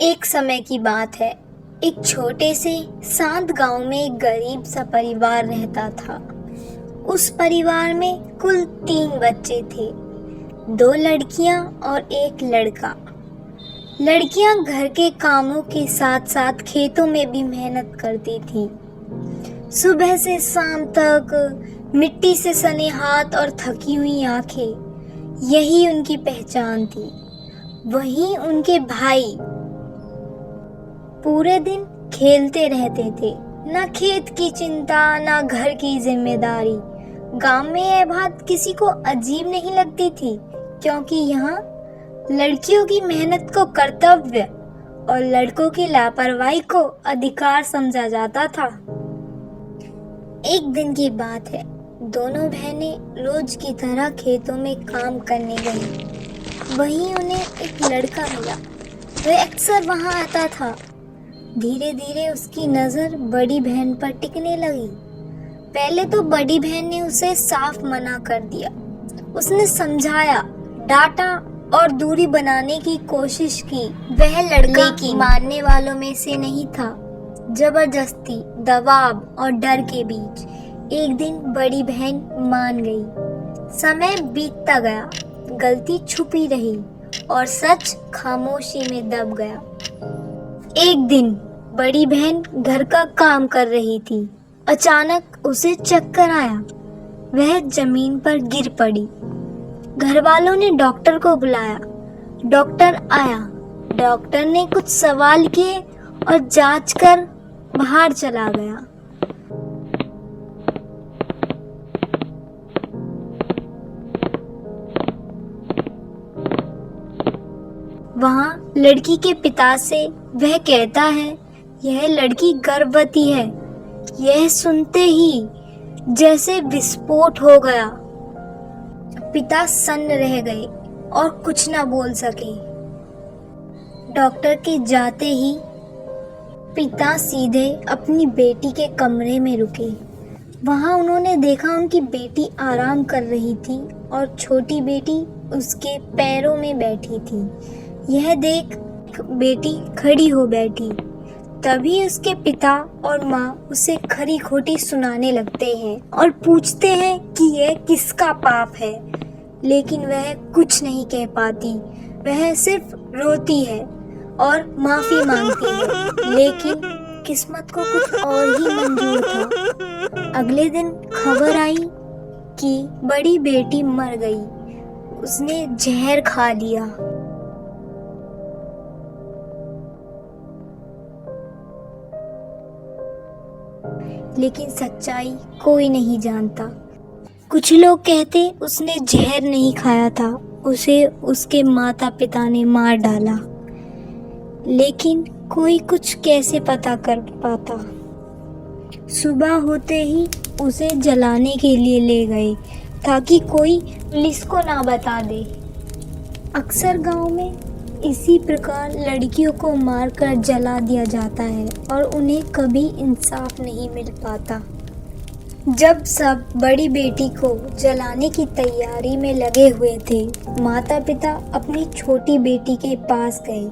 एक समय की बात है। एक छोटे से शांत गांव में एक गरीब सा परिवार रहता था। उस परिवार में कुल 3 बच्चे थे, 2 लड़कियां और एक लड़का। लड़कियां घर के कामों के साथ साथ खेतों में भी मेहनत करती थी। सुबह से शाम तक मिट्टी से सने हाथ और थकी हुई आंखें, यही उनकी पहचान थी। वहीं उनके भाई पूरे दिन खेलते रहते थे, ना खेत की चिंता ना घर की जिम्मेदारी। गांव में यह बात किसी को अजीब नहीं लगती थी, क्योंकि यहाँ लड़कियों की मेहनत को कर्तव्य और लड़कों की लापरवाही को अधिकार समझा जाता था। एक दिन की बात है, दोनों बहनें रोज की तरह खेतों में काम करने गईं। वहीं उन्हें एक लड़का मिला। वह अक्सर वहां आता था। धीरे धीरे उसकी नजर बड़ी बहन पर टिकने लगी। पहले तो बड़ी बहन ने उसे साफ मना कर दिया। उसने समझाया, डांटा और दूरी बनाने की कोशिश की। वह लड़का मानने वालों में से नहीं था। जबरदस्ती, दबाव और डर के बीच एक दिन बड़ी बहन मान गई। समय बीतता गया, गलती छुपी रही और सच खामोशी में दब गया। एक दिन बड़ी बहन घर का काम कर रही थी। अचानक उसे चक्कर आया। वह जमीन पर गिर पड़ी। घर वालों ने डॉक्टर को बुलाया। डॉक्टर आया। डॉक्टर ने कुछ सवाल किए और जांच कर बाहर चला गया। वहां लड़की के पिता से वह कहता है, यह लड़की गर्भवती है। यह सुनते ही जैसे विस्फोट हो गया। पिता सन्न रह गए और कुछ ना बोल सके। डॉक्टर के जाते ही पिता सीधे अपनी बेटी के कमरे में रुके। वहां उन्होंने देखा उनकी बेटी आराम कर रही थी और छोटी बेटी उसके पैरों में बैठी थी। यह देख बेटी खड़ी हो बैठी। तभी उसके पिता और माँ उसे खरी खोटी सुनाने लगते हैं और पूछते हैं कि यह किसका पाप है, लेकिन वह कुछ नहीं कह पाती। वह सिर्फ रोती है और माफी मांगती है, लेकिन किस्मत को कुछ और ही मंजूर था। अगले दिन खबर आई कि बड़ी बेटी मर गई। उसने जहर खा लिया। लेकिन सच्चाई कोई नहीं जानता। कुछ लोग कहते उसने जहर नहीं खाया था, उसे उसके माता पिता ने मार डाला। लेकिन कोई कुछ कैसे पता कर पाता। सुबह होते ही उसे जलाने के लिए ले गए ताकि कोई पुलिस को ना बता दे। अक्सर गांव में इसी प्रकार लड़कियों को मारकर जला दिया जाता है और उन्हें कभी इंसाफ नहीं मिल पाता। जब सब बड़ी बेटी को जलाने की तैयारी में लगे हुए थे, माता पिता अपनी छोटी बेटी के पास गए।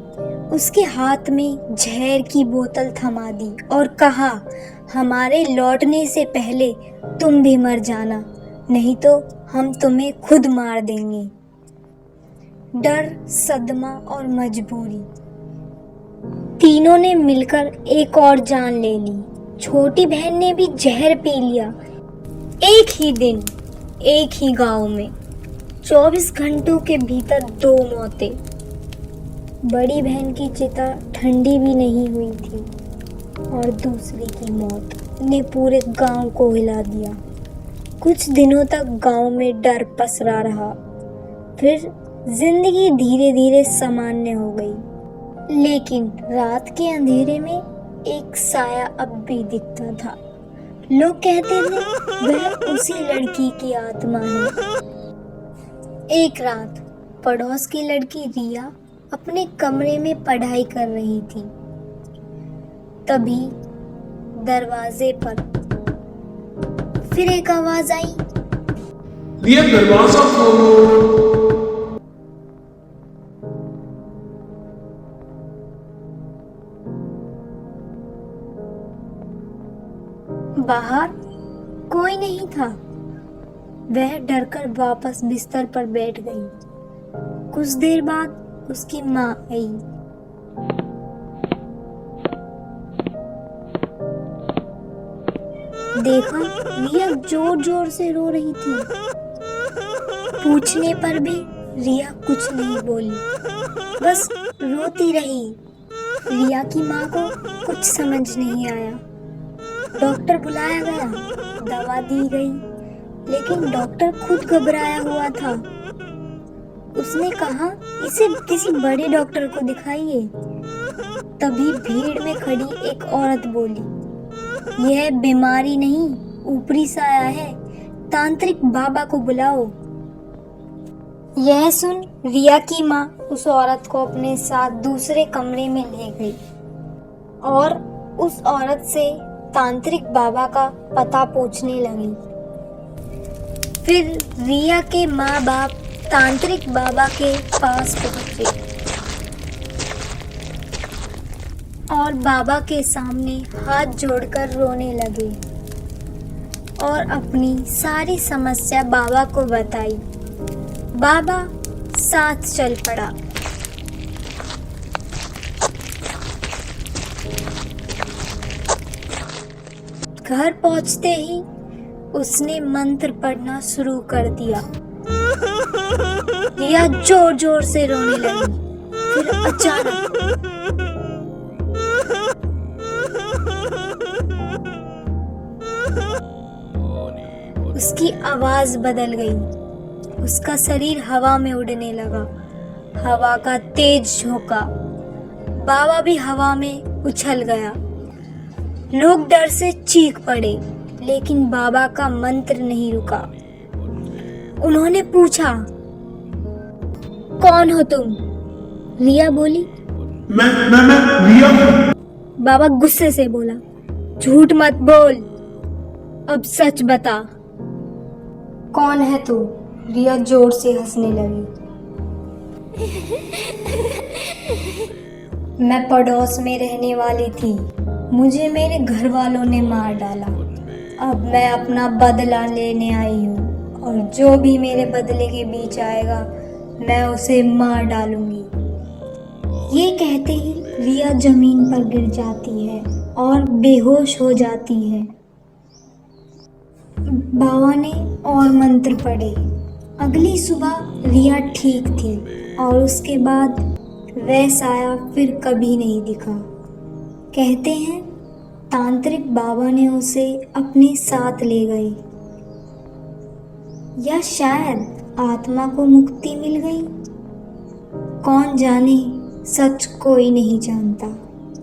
उसके हाथ में जहर की बोतल थमा दी और कहा, हमारे लौटने से पहले तुम भी मर जाना, नहीं तो हम तुम्हें खुद मार देंगे। डर, सदमा और मजबूरी, तीनों ने मिलकर एक और जान ले ली। छोटी बहन ने भी जहर पी लिया। एक ही दिन, एक ही गांव में 24 घंटों के भीतर 2 मौतें। बड़ी बहन की चिता ठंडी भी नहीं हुई थी और दूसरी की मौत ने पूरे गांव को हिला दिया। कुछ दिनों तक गांव में डर पसरा रहा। फिर जिंदगी धीरे धीरे सामान्य हो गई, लेकिन रात के अंधेरे में एक साया अब भी दिखता था। लोग कहते थे वह उसी लड़की की आत्मा है। एक रात पड़ोस की लड़की रिया अपने कमरे में पढ़ाई कर रही थी। तभी दरवाजे पर फिर एक आवाज आई, रिया दरवाजा खोलो। बाहर कोई नहीं था। वह डरकर वापस बिस्तर पर बैठ गई। कुछ देर बाद उसकी माँ आई। देखा, रिया जोर जोर से रो रही थी। पूछने पर भी रिया कुछ नहीं बोली, बस रोती रही। रिया की माँ को कुछ समझ नहीं आया। डॉक्टर बुलाया गया, दवा दी गई, लेकिन डॉक्टर खुद घबराया हुआ था। उसने कहा, इसे किसी बड़े डॉक्टर को दिखाइए। तभी भीड़ में खड़ी एक औरत बोली, यह बीमारी नहीं, ऊपरी साया है, तांत्रिक बाबा को बुलाओ। यह सुन रिया की माँ उस औरत को अपने साथ दूसरे कमरे में ले गई और उस औरत से तांत्रिक बाबा का पता पूछने लगी। फिर रिया के माँ बाप तांत्रिक बाबा के पास पहुंचे और बाबा के सामने हाथ जोड़कर रोने लगे और अपनी सारी समस्या बाबा को बताई। बाबा साथ चल पड़ा। घर पहुंचते ही उसने मंत्र पढ़ना शुरू कर दिया। रिया जोर जोर से रोने लगी। फिर अचानक उसकी आवाज बदल गई। उसका शरीर हवा में उड़ने लगा। हवा का तेज झोंका। बाबा भी हवा में उछल गया। लोग डर से चीख पड़े, लेकिन बाबा का मंत्र नहीं रुका। उन्होंने पूछा, कौन हो तुम? रिया बोली, मैं रिया हूँ। बाबा गुस्से से बोला, झूठ मत बोल, अब सच बता, कौन है तू? रिया जोर से हंसने लगी। मैं पड़ोस में रहने वाली थी, मुझे मेरे घर वालों ने मार डाला। अब मैं अपना बदला लेने आई हूँ और जो भी मेरे बदले के बीच आएगा मैं उसे मार डालूंगी। ये कहते ही रिया जमीन पर गिर जाती है और बेहोश हो जाती है। बाबा ने और मंत्र पढ़े। अगली सुबह रिया ठीक थी और उसके बाद वह साया फिर कभी नहीं दिखा। कहते हैं तांत्रिक बाबा ने उसे अपने साथ ले गए, या शायद आत्मा को मुक्ति मिल गई। कौन जाने, सच कोई नहीं जानता।